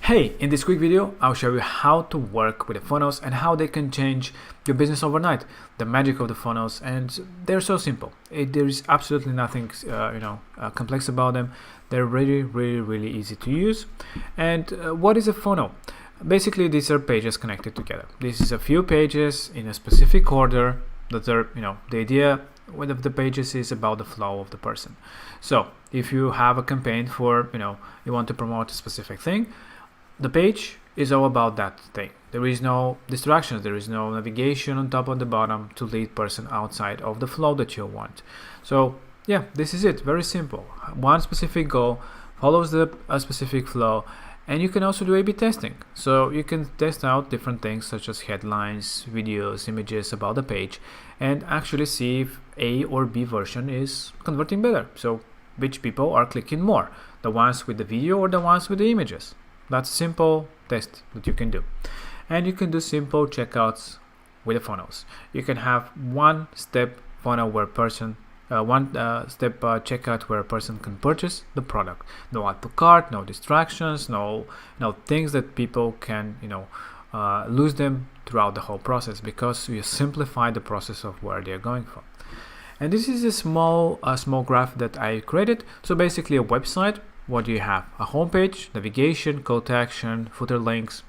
Hey, in this quick video, I'll show you how to work with the funnels and how they can change your business overnight. The magic of the funnels, and they're so simple. There is absolutely nothing, complex about them. They're really easy to use. And what is a funnel? Basically, these are pages connected together. This is a few pages in a specific order that are, the idea of the pages is about the flow of the person. So if you have a campaign for, you want to promote a specific thing, the page is all about that thing. There is no distractions, there is no navigation on top or the bottom to lead person outside of the flow that you want. So yeah, this is it, very simple. One specific goal follows a specific flow, and you can also do A/B testing. So you can test out different things such as headlines, videos, images about the page, and actually see if A or B version is converting better. So which people are clicking more, the ones with the video or the ones with the images. That's a simple test that you can do. And you can do simple checkouts with the funnels. You can have one-step funnel where one-step checkout where a person can purchase the product. No add to cart, no distractions, no things that people can lose them throughout the whole process, because you simplify the process of where they're going from. And this is a small graph that I created. So basically a website. What do you have? A homepage, navigation, call to action, footer links,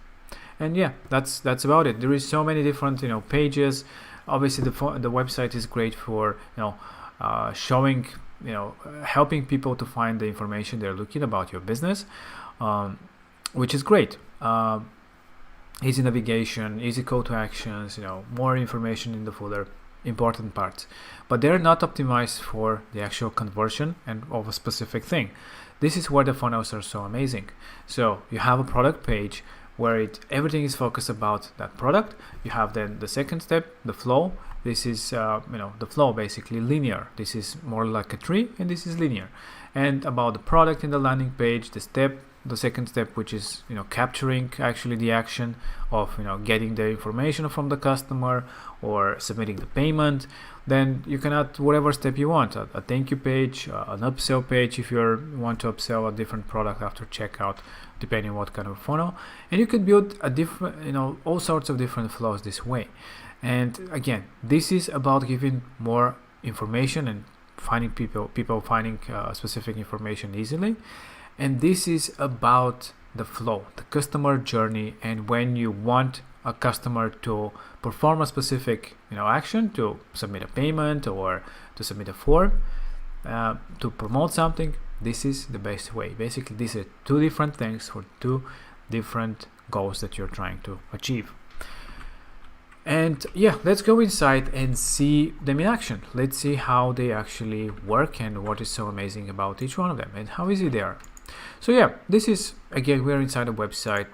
and yeah, that's about it. There is so many different pages. Obviously, the website is great for showing, helping people to find the information they're looking about your business, which is great. Easy navigation, easy call to actions, more information in the footer, important parts, but they're not optimized for the actual conversion and of a specific thing. This is where the funnels are so amazing. So you have a product page where everything is focused about that product. You have then the second step, the flow. This is the flow, basically linear. This is more like a tree, and this is linear. And about the product in the landing page, the second step, which is capturing actually the action of getting the information from the customer or submitting the payment. Then you can add whatever step you want, a thank you page, an upsell page if you want to upsell a different product after checkout, depending on what kind of funnel. And you can build a different all sorts of different flows this way. And again, this is about giving more information and finding people finding specific information easily. And this is about the flow, the customer journey, and when you want a customer to perform a specific action, to submit a payment or to submit a form, to promote something, this is the best way. Basically, these are two different things for two different goals that you're trying to achieve. And yeah, let's go inside and see them in action. Let's see how they actually work and what is so amazing about each one of them and how easy they are. So yeah, this is, again, we're inside a website.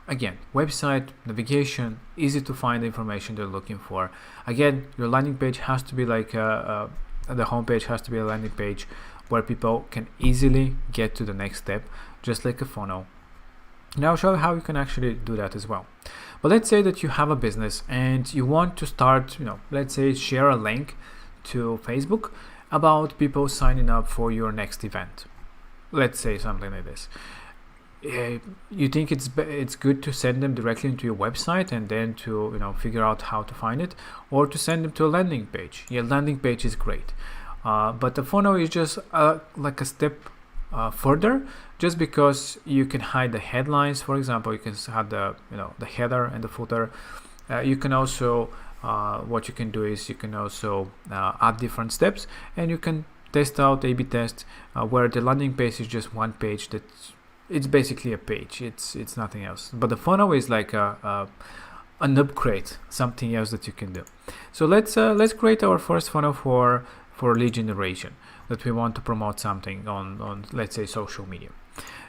Again, website, navigation, easy to find the information they're looking for. Again, your landing page has to be like the homepage has to be a landing page where people can easily get to the next step, just like a funnel. Now I'll show you how you can actually do that as well. But let's say that you have a business and you want to start, let's say share a link to Facebook about people signing up for your next event. Let's say something like this. You think it's good to send them directly into your website and then to figure out how to find it, or to send them to a landing page. Yeah, landing page is great, but the funnel is just like a step further, just because you can hide the headlines. For example, you can hide the header and the footer. You can also what you can do is you can also add different steps, and you can test out A/B test where the landing page is just one page. It's basically a page. It's nothing else. But the funnel is like an upgrade, something else that you can do. So let's create our first funnel for lead generation, that we want to promote something on let's say social media.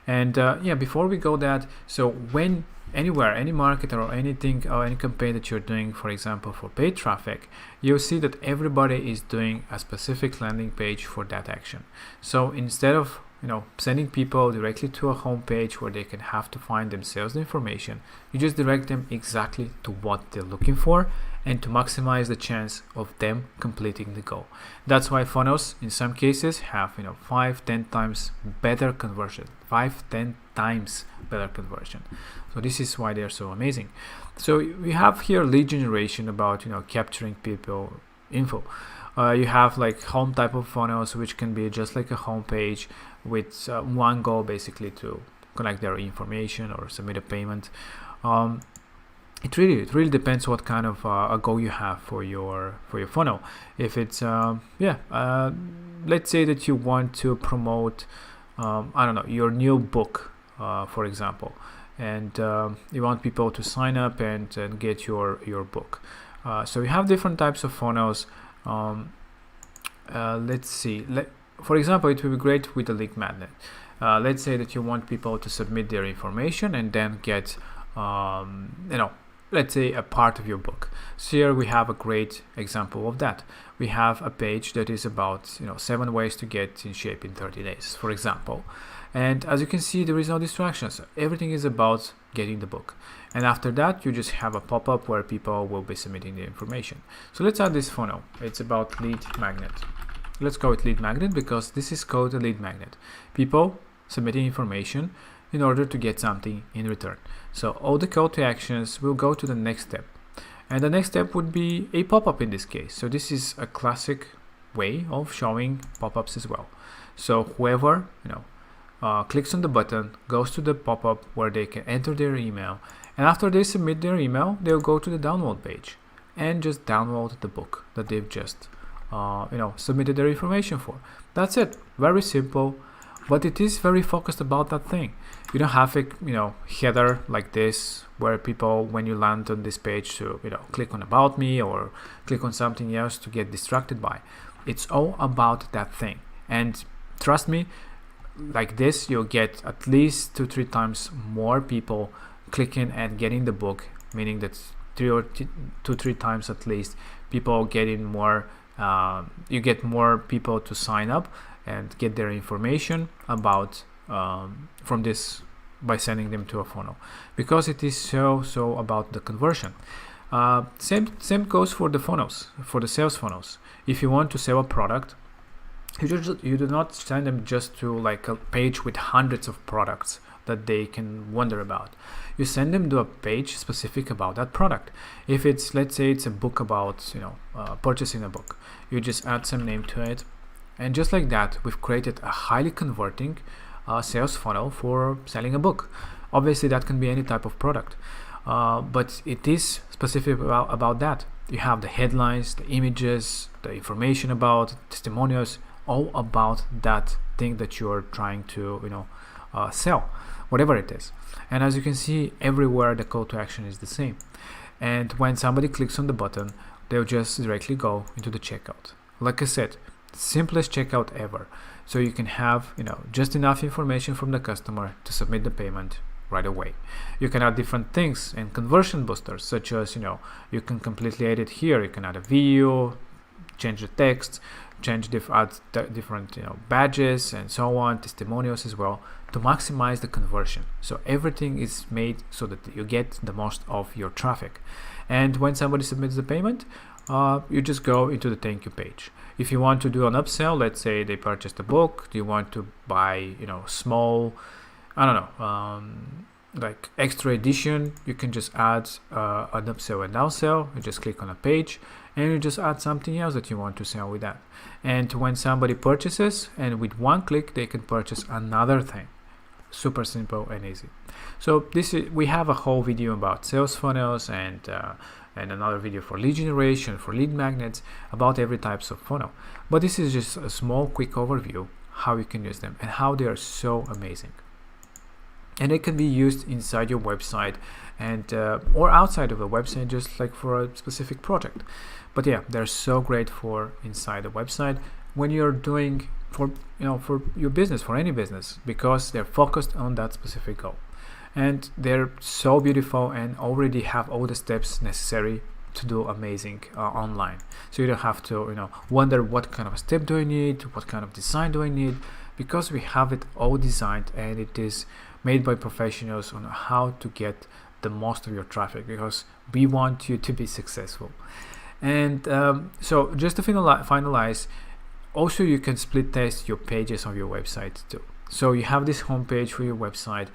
And yeah, before we go that, so when anywhere, any market or anything or any campaign that you're doing, for example for paid traffic, you'll see that everybody is doing a specific landing page for that action. So instead of sending people directly to a home page where they can have to find themselves the information, you just direct them exactly to what they're looking for, and to maximize the chance of them completing the goal. That's why funnels in some cases have 5-10 times better conversion, 5-10 times better conversion. So this is why they're so amazing. So we have here lead generation, about capturing people info. You have like home type of funnels, which can be just like a home page with one goal, basically to collect their information or submit a payment. It really depends what kind of a goal you have for your funnel. If it's let's say that you want to promote I don't know, your new book, for example, and you want people to sign up and get your book. So you have different types of funnels. Let's see. For example, it will be great with a lead magnet. Let's say that you want people to submit their information and then get let's say a part of your book. So here we have a great example of that. We have a page that is about 7 ways to get in shape in 30 days, for example. And as you can see, there is no distractions. Everything is about getting the book. And after that, you just have a pop-up where people will be submitting the information. So let's add this funnel. It's about lead magnet. Let's call it lead magnet because this is called a lead magnet. People submitting information in order to get something in return. So all the call to actions will go to the next step. And the next step would be a pop-up in this case. So this is a classic way of showing pop-ups as well. So whoever clicks on the button goes to the pop-up where they can enter their email, and after they submit their email, they'll go to the download page and just download the book that they've just submitted their information for. That's it. Very simple, but it is very focused about that thing. You don't have a header like this where people, when you land on this page, to click on about me or click on something else to get distracted by. It's all about that thing. And trust me, like this, you'll get at least 2-3 times more people clicking and getting the book, meaning that 2-3 times at least people getting more. You get more people to sign up and get their information about from this by sending them to a funnel, because it is so about the conversion. Same goes for the funnels, for the sales funnels. If you want to sell a product, you do not send them just to like a page with hundreds of products that they can wonder about. You send them to a page specific about that product. If it's, let's say it's a book about purchasing a book, you just add some name to it, and just like that, we've created a highly converting sales funnel for selling a book. Obviously that can be any type of product, but it is specific about that. You have the headlines, the images, the information about testimonials, all about that thing that you're trying to sell, whatever it is. And as you can see, everywhere the call to action is the same, and when somebody clicks on the button, they'll just directly go into the checkout. Like I said, simplest checkout ever. So you can have just enough information from the customer to submit the payment right away. You can add different things and conversion boosters, such as you can completely edit here. You can add a video, change the text, add different badges and so on, testimonials as well, to maximize the conversion. So everything is made so that you get the most of your traffic. And when somebody submits the payment, you just go into the thank you page. If you want to do an upsell, let's say they purchased a book, you want to buy small, I don't know, like extra edition, you can just add an upsell and downsell. You just click on a page and you just add something else that you want to sell with that. And when somebody purchases, and with one click they can purchase another thing. Super simple and easy. So we have a whole video about sales funnels and another video for lead generation, for lead magnets, about every types of funnel. But this is just a small quick overview how you can use them and how they are so amazing. And it can be used inside your website and or outside of the website, just like for a specific project. But yeah, they're so great for inside the website when you're doing for your business, for any business, because they're focused on that specific goal. And they're so beautiful and already have all the steps necessary to do amazing online. So you don't have to wonder what kind of a step do I need, what kind of design do I need, because we have it all designed and it is made by professionals on how to get the most of your traffic, because we want you to be successful. And so just to finalize, also you can split test your pages on your website too. So you have this homepage for your website,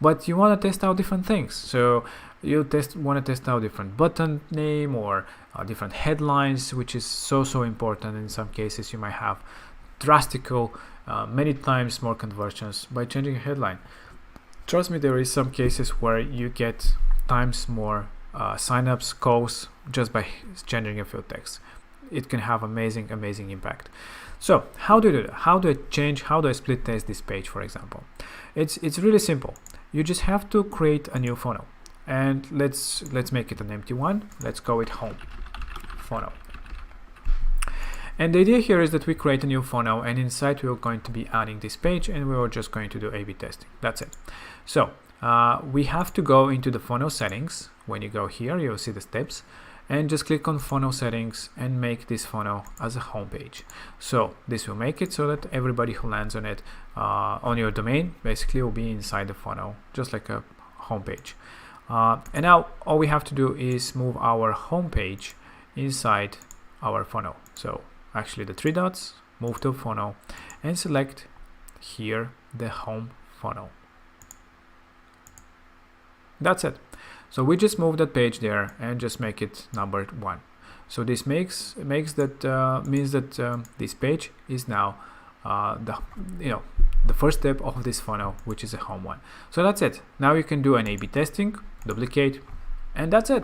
but you want to test out different things. So you want to test out different button name or different headlines, which is so important. In some cases, you might have drastical, many times more conversions by changing a headline. Trust me, there is some cases where you get times more signups, calls just by changing a few text. It can have amazing impact. So how do you do that? How do I split test this page, for example? It's really simple. You just have to create a new funnel, and let's make it an empty one. Let's go with home funnel. And the idea here is that we create a new funnel, and inside we are going to be adding this page, and we are just going to do A/B testing. That's it. So we have to go into the funnel settings. When you go here, you'll see the steps, and just click on funnel settings and make this funnel as a home page. So this will make it so that everybody who lands on it, on your domain, basically will be inside the funnel, just like a home page. And now all we have to do is move our home page inside our funnel. So actually the 3 dots, move to funnel, and select here the home funnel. That's it. So we just move that page there and just make it numbered 1. So this means that this page is now the first step of this funnel, which is a home one. So that's it. Now you can do an A/B testing, duplicate, and that's it.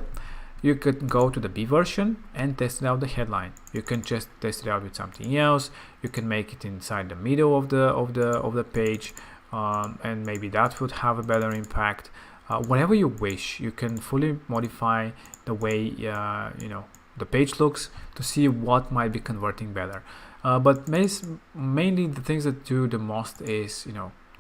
You could go to the B version and test out the headline. You can just test it out with something else. You can make it inside the middle of the page, and maybe that would have a better impact. Whatever you wish, you can fully modify the way the page looks to see what might be converting better. But mainly the things that do the most is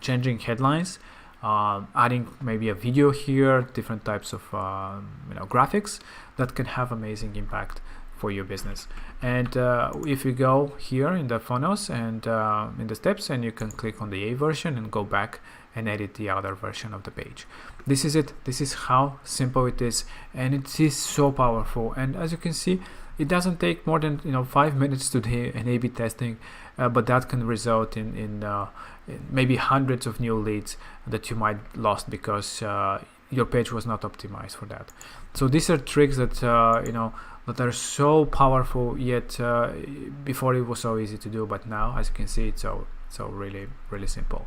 changing headlines, adding maybe a video here, different types of graphics that can have amazing impact for your business. And if you go here in the funnels and in the steps, and you can click on the A version and go back and edit the other version of the page. This is it. This is how simple it is, and it is so powerful. And as you can see, it doesn't take more than 5 minutes to do an A/B testing, but that can result in maybe hundreds of new leads that you might lost because your page was not optimized for that. So these are tricks that that are so powerful. Yet before it was so easy to do, but now, as you can see, it's so really simple.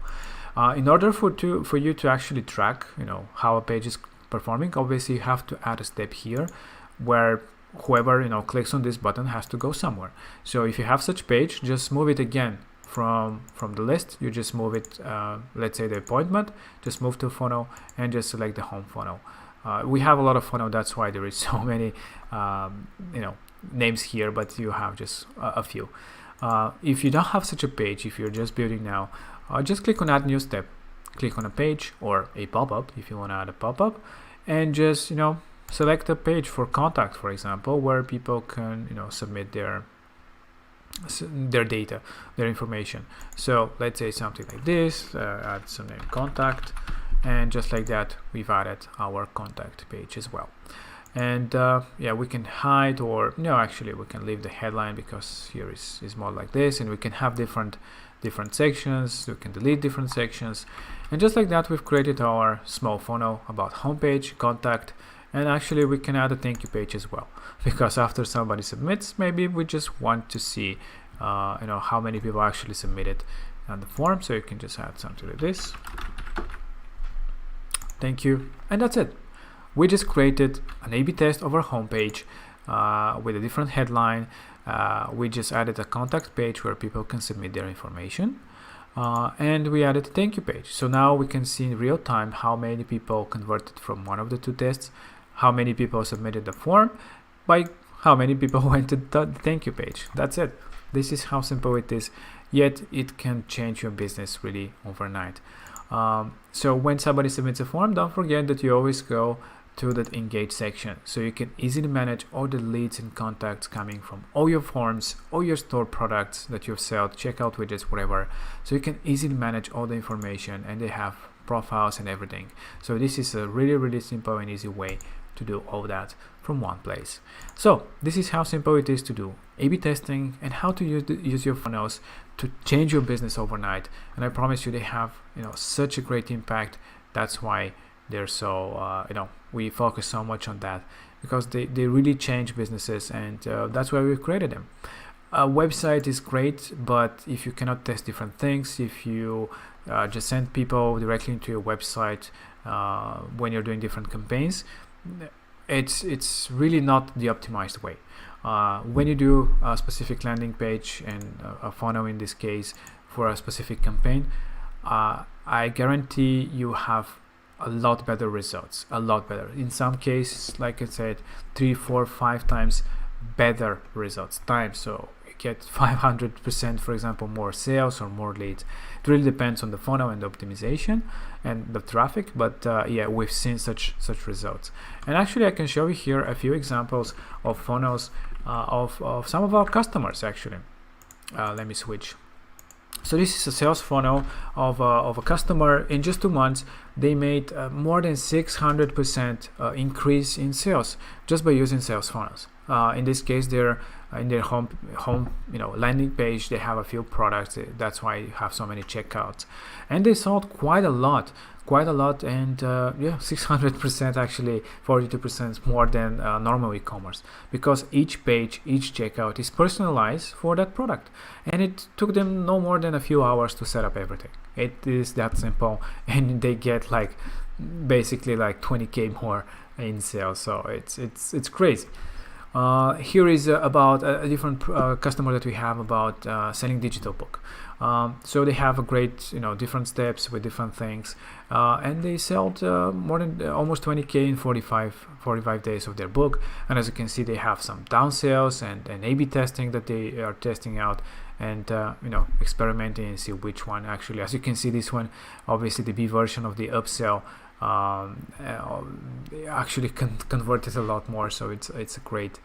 In order for you to actually track how a page is performing, obviously you have to add a step here where whoever clicks on this button has to go somewhere. So if you have such page, just move it again from the list. You just move it, let's say the appointment, just move to funnel and just select the home funnel. We have a lot of funnel, that's why there is so many names here, but you have just a few. If you don't have such a page, if you're just building now, just click on add new step, click on a page or a pop-up if you want to add a pop-up, and just select a page for contact, for example, where people can submit their data, their information. So let's say something like this, add some name, contact, and just like that we've added our contact page as well. And we can hide, or actually we can leave the headline because here is more like this, and we can have different sections. We can delete different sections, and just like that we've created our small funnel about homepage, contact, and actually we can add a thank you page as well, because after somebody submits, maybe we just want to see how many people actually submitted on the form. So you can just add something like this, thank you, and that's it. We just created an A/B test of our homepage with a different headline. We just added a contact page where people can submit their information, and we added a thank you page. So now we can see in real time how many people converted from one of the 2 tests, how many people submitted the form, by how many people went to the thank you page. That's it. This is how simple it is, yet it can change your business really overnight. So when somebody submits a form, don't forget that you always go to that engage section, so you can easily manage all the leads and contacts coming from all your forms, all your store products that you've sold, checkout widgets, whatever. So you can easily manage all the information, and they have profiles and everything. So this is a really simple and easy way to do all that from one place. So this is how simple it is to do A/B testing and how to use your funnels to change your business overnight. And I promise you, they have such a great impact. That's why they're so we focus so much on that, because they really change businesses, and that's why we created them. A website is great, but if you cannot test different things, if you just send people directly into your website when you're doing different campaigns, it's really not the optimized way. When you do a specific landing page and a funnel in this case for a specific campaign, I guarantee you have a lot better results, a lot better. In some cases, like I said, 3, 4, 5 times better results times. So you get 500%, for example, more sales or more leads. It really depends on the funnel and the optimization and the traffic, but yeah, we've seen such results. And actually I can show you here a few examples of funnels of some of our customers. Actually, let me switch. So this is a sales funnel of a customer. In just 2 months, they made more than 600% increase in sales just by using sales funnels. In this case, they're in their home landing page. They have a few products. That's why you have so many checkouts, and they sold quite a lot, and yeah, 600%, actually 42% more than normal e-commerce, because each page, each checkout is personalized for that product, and it took them no more than a few hours to set up everything. It is that simple, and they get like basically like 20k more in sales. So it's crazy. Here is about a different customer that we have about selling digital book. So they have a great, different steps with different things, and they sold more than almost 20k in 45 days of their book. And as you can see, they have some down sales and A/B testing that they are testing out, and experimenting and see which one actually. As you can see, this one, obviously the B version of the upsell, actually converted a lot more, so it's a great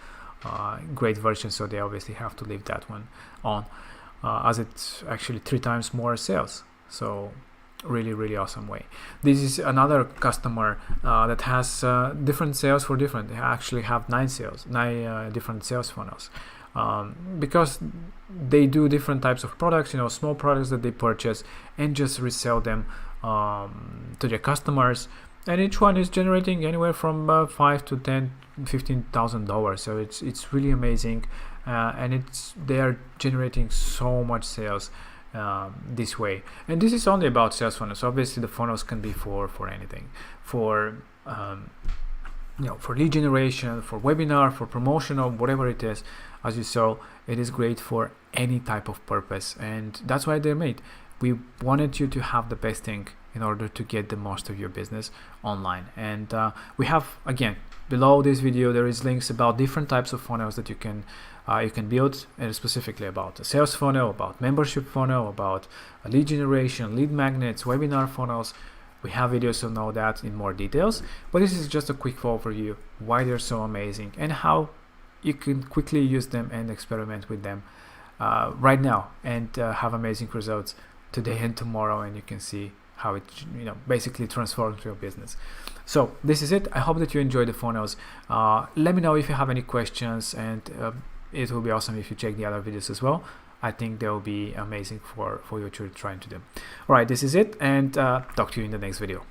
version. So they obviously have to leave that one on, as it's actually 3 times more sales. So really awesome way. This is another customer that has different sales for different. They actually have 9 different sales funnels, because they do different types of products, small products that they purchase and just resell them to their customers, and each one is generating anywhere from $5,000 to $15,000. So it's really amazing, and they are generating so much sales this way. And this is only about sales funnels. Obviously the funnels can be for anything, for for lead generation, for webinar, for promotional, whatever it is. As you saw, it is great for any type of purpose, and that's why they're made. We wanted you to have the best thing in order to get the most of your business online. And we have, again, below this video, there is links about different types of funnels that you can build, and specifically about a sales funnel, about membership funnel, about lead generation, lead magnets, webinar funnels. We have videos on all that in more details, but this is just a quick overview why they're so amazing and how you can quickly use them and experiment with them right now, and have amazing results today and tomorrow, and you can see how it basically transforms your business. So this is it. I hope that you enjoyed the funnels. Let me know if you have any questions, and it will be awesome if you check the other videos as well. I think they'll be amazing for you to try to do. All right, this is it, and talk to you in the next video.